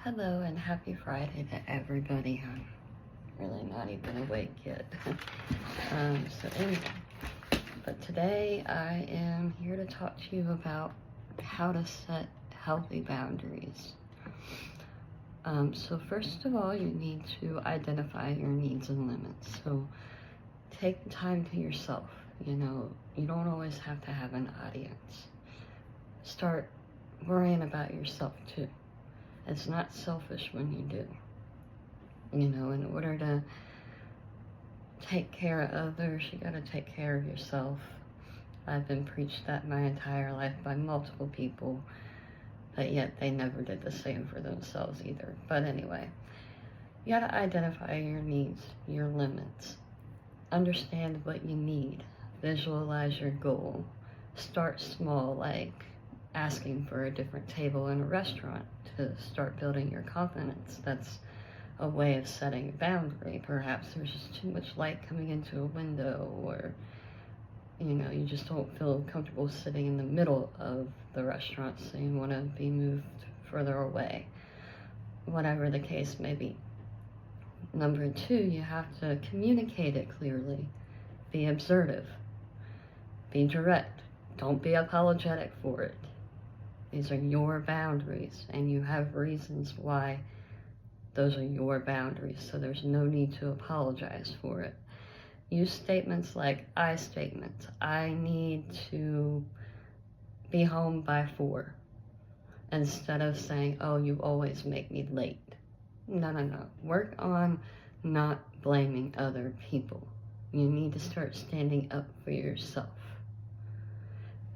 Hello and happy Friday to everybody. I'm really not even awake yet. But today I am here to talk to you about how to set healthy boundaries. So first of all, you need to identify your needs and limits. So take time to yourself. You don't always have to have an audience. Start worrying about yourself too. It's not selfish when you do. In order to take care of others, you gotta take care of yourself. I've been preached that my entire life by multiple people, but yet they never did the same for themselves either. But anyway, you gotta identify your needs, your limits. Understand what you need. Visualize your goal. Start small, like asking for a different table in a restaurant to start building your confidence. That's a way of setting a boundary. Perhaps there's just too much light coming into a window, or you just don't feel comfortable sitting in the middle of the restaurant, so you want to be moved further away. Whatever the case may be. Number 2, you have to communicate it clearly. Be assertive. Be direct. Don't be apologetic for it. These are your boundaries, and you have reasons why those are your boundaries, so there's no need to apologize for it. Use statements like I statements. I need to be home by 4, instead of saying, oh, you always make me late. No. Work on not blaming other people. You need to start standing up for yourself.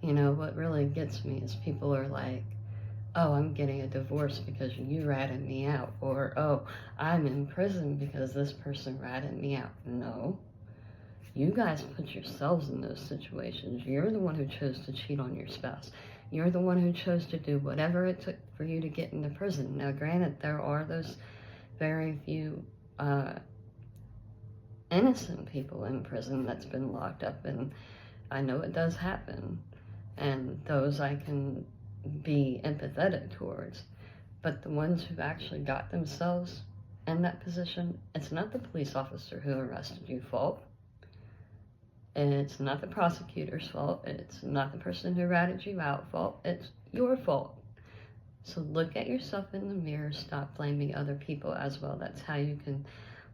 What really gets me is people are like, oh, I'm getting a divorce because you ratted me out, or oh, I'm in prison because this person ratted me out. No. You guys put yourselves in those situations. You're the one who chose to cheat on your spouse. You're the one who chose to do whatever it took for you to get into prison. Now, granted, there are those very few innocent people in prison that's been locked up, and I know it does happen, and those I can be empathetic towards. But the ones who actually got themselves in that position, it's not the police officer who arrested you fault. It's not the prosecutor's fault. It's not the person who ratted you out fault. It's your fault. So look at yourself in the mirror. Stop blaming other people as well. That's how you can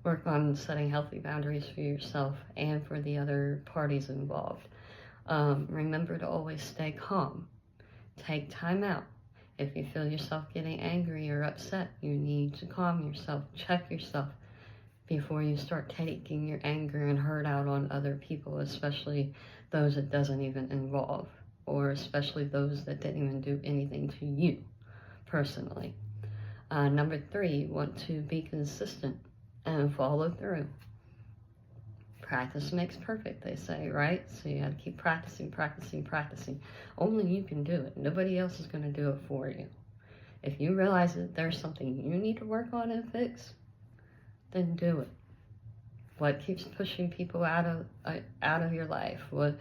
work on setting healthy boundaries for yourself and for the other parties involved. Remember to always stay calm. Take time out. If you feel yourself getting angry or upset, you need to calm yourself. Check yourself before you start taking your anger and hurt out on other people, especially those it doesn't even involve, or especially those that didn't even do anything to you personally. Number 3, you want to be consistent and follow through. Practice makes perfect, they say, right? So you have to keep practicing. Only you can do it. Nobody else is going to do it for you. If you realize that there's something you need to work on and fix, then do it. What keeps pushing people out of your life? What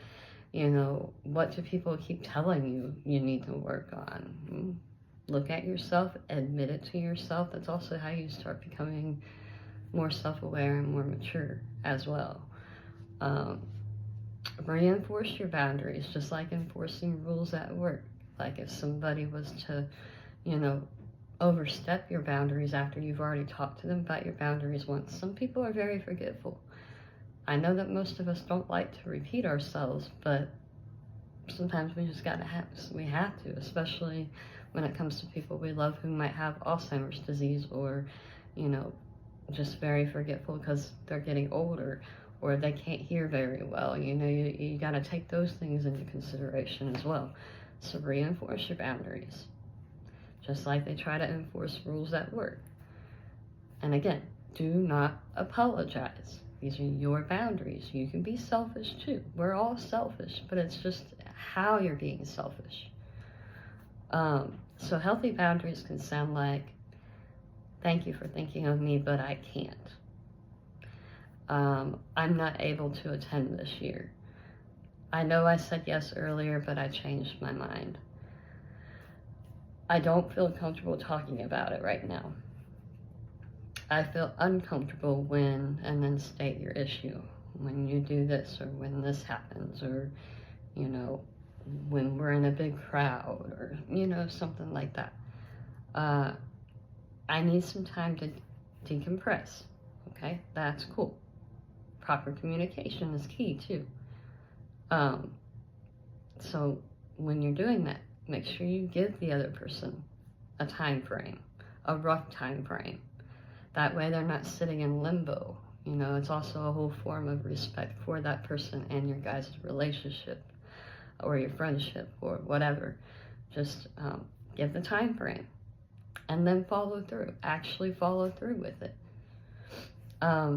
do people keep telling you need to work on? Look at yourself, admit it to yourself. That's also how you start becoming more self-aware and more mature as well. Reinforce your boundaries, just like enforcing rules at work. Like if somebody was to, overstep your boundaries after you've already talked to them about your boundaries once. Some people are very forgetful. I know that most of us don't like to repeat ourselves, but sometimes we just we have to, especially when it comes to people we love who might have Alzheimer's disease, or, just very forgetful because they're getting older, or they can't hear very well. You got to take those things into consideration as well. So reinforce your boundaries, just like they try to enforce rules at work. And again, do not apologize. These are your boundaries. You can be selfish too. We're all selfish, but it's just how you're being selfish. So healthy boundaries can sound like, thank you for thinking of me, but I can't. I'm not able to attend this year. I know I said yes earlier, but I changed my mind. I don't feel comfortable talking about it right now. I feel uncomfortable when, and then state your issue. When you do this, or when this happens, or, you know, when we're in a big crowd, or, you know, something like that. I need some time to decompress. Okay, that's cool. Proper communication is key too. So when you're doing that, make sure you give the other person a time frame, a rough time frame. That way they're not sitting in limbo. You know, it's also a whole form of respect for that person and your guys' relationship or your friendship or whatever. Just give the time frame and then follow through. Actually follow through with it.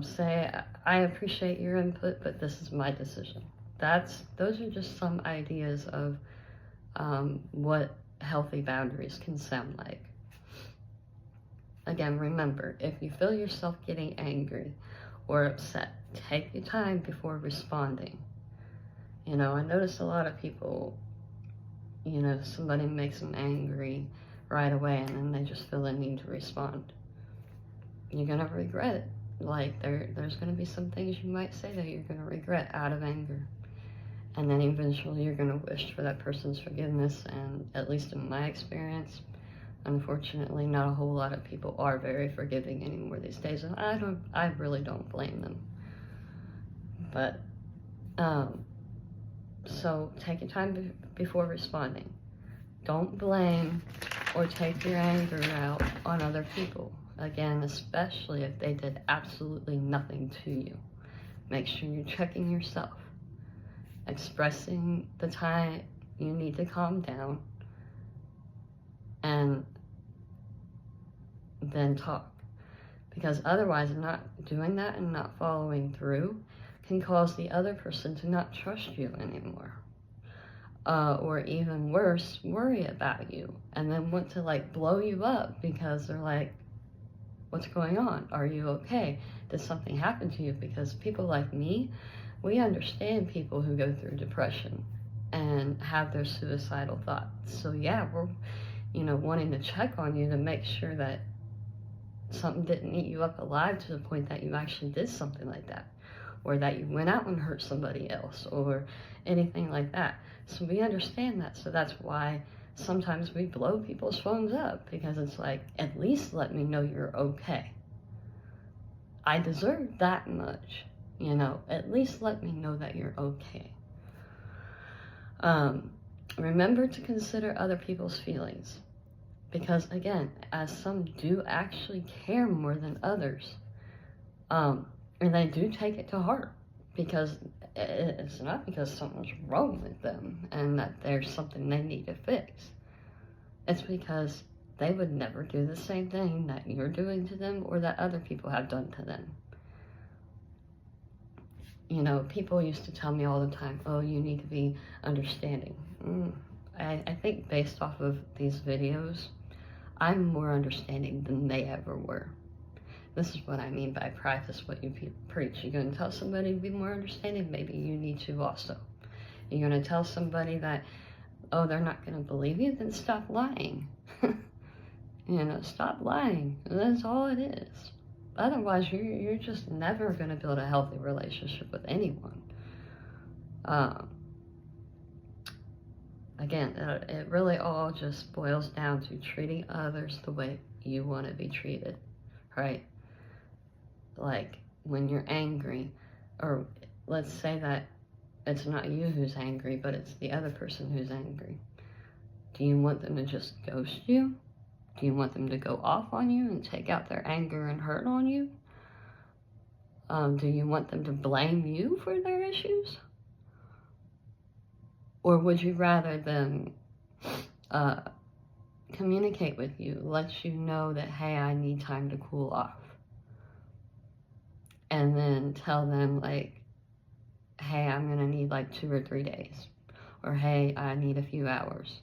Say, I appreciate your input, but this is my decision. Those are just some ideas of what healthy boundaries can sound like. Again, remember, if you feel yourself getting angry or upset, take your time before responding. You know, I notice a lot of people, you know, somebody makes them angry right away and then they just feel the need to respond. You're gonna regret it. Like, there's gonna be some things you might say that you're gonna regret out of anger. And then eventually you're gonna wish for that person's forgiveness, and at least in my experience, unfortunately, not a whole lot of people are very forgiving anymore these days, and I really don't blame them. But, so take your time before responding. Don't blame or take your anger out on other people. Again, especially if they did absolutely nothing to you. Make sure you're checking yourself, expressing the time you need to calm down, and then talk. Because otherwise, not doing that and not following through can cause the other person to not trust you anymore. Or even worse, worry about you and then want to like blow you up because they're like, what's going on? Are you okay? Did something happen to you? Because people like me, we understand people who go through depression and have their suicidal thoughts. So yeah, we're, you know, wanting to check on you to make sure that something didn't eat you up alive to the point that you actually did something like that, or that you went out and hurt somebody else, or anything like that. So we understand that. So that's why sometimes we blow people's phones up, because it's like, at least let me know you're okay. I deserve that much, you know, at least let me know that you're okay. Remember to consider other people's feelings, because again, as some do actually care more than others, and they do take it to heart, because it's not because something's wrong with them and that there's something they need to fix. It's because they would never do the same thing that you're doing to them or that other people have done to them. You know, people used to tell me all the time, oh, you need to be understanding. I think based off of these videos, I'm more understanding than they ever were. This is what I mean by practice what you preach. You're going to tell somebody to be more understanding, maybe you need to also. You're going to tell somebody that, oh, they're not going to believe you, then stop lying. You know, stop lying. That's all it is. Otherwise, you're just never going to build a healthy relationship with anyone. Again, it really all just boils down to treating others the way you want to be treated, right? Like when you're angry, or let's say that it's not you who's angry, but it's the other person who's angry. Do you want them to just ghost you? Do you want them to go off on you and take out their anger and hurt on you? Do you want them to blame you for their issues? Or would you rather them communicate with you, let you know that, hey, I need time to cool off? And then tell them, like, hey, I'm going to need like 2 or 3 days. Or, hey, I need a few hours.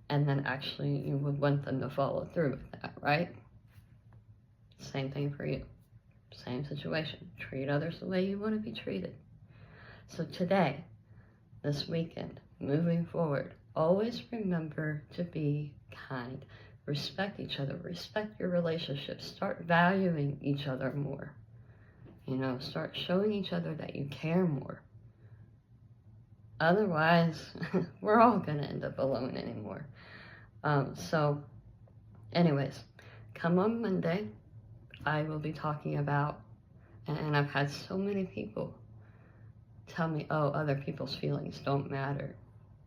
And then actually you would want them to follow through with that, right? Same thing for you. Same situation. Treat others the way you want to be treated. So today, this weekend, moving forward, always remember to be kind. respect each other, respect your relationships, start valuing each other more. You know, start showing each other that you care more. Otherwise, we're all going to end up alone anymore. So, anyways, come on Monday, I will be talking about, and I've had so many people tell me, oh, other people's feelings don't matter.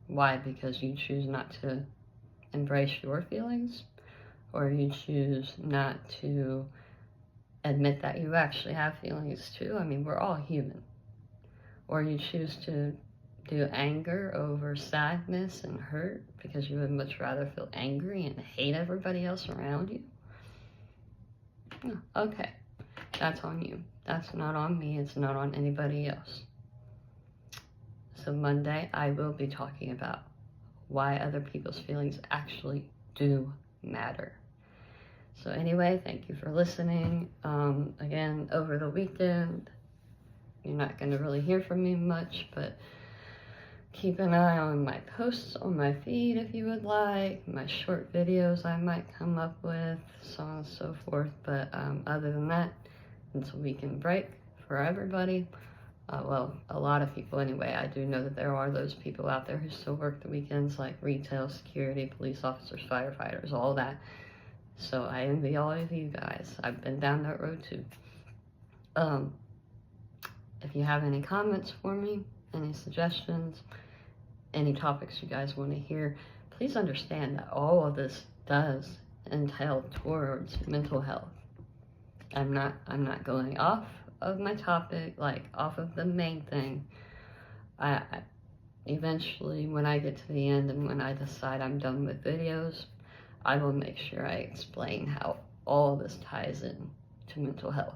Why? Because you choose not to embrace your feelings, or you choose not to admit that you actually have feelings too. I mean, we're all human. Or you choose to do anger over sadness and hurt because you would much rather feel angry and hate everybody else around you. Okay, that's on you. That's not on me. It's not on anybody else. So Monday, I will be talking about why other people's feelings actually do matter. So anyway, thank you for listening. Again, over the weekend, you're not going to really hear from me much, but keep an eye on my posts on my feed if you would like, my short videos I might come up with, so on and so forth. But other than that, it's a weekend break for everybody. Well, a lot of people anyway. I do know that there are those people out there who still work the weekends, like retail, security, police officers, firefighters, all that. So I envy all of you guys. I've been down that road too. If you have any comments for me, any suggestions, any topics you guys want to hear, please understand that all of this does entail towards mental health. I'm not going off of my topic, like off of the main thing. I eventually, when I get to the end and when I decide I'm done with videos, I will make sure I explain how all this ties in to mental health.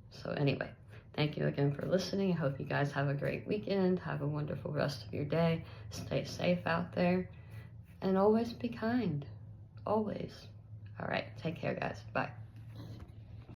So anyway, thank you again for listening. I hope you guys have a great weekend. Have a wonderful rest of your day. Stay safe out there. And always be kind. Always. All right. Take care, guys. Bye.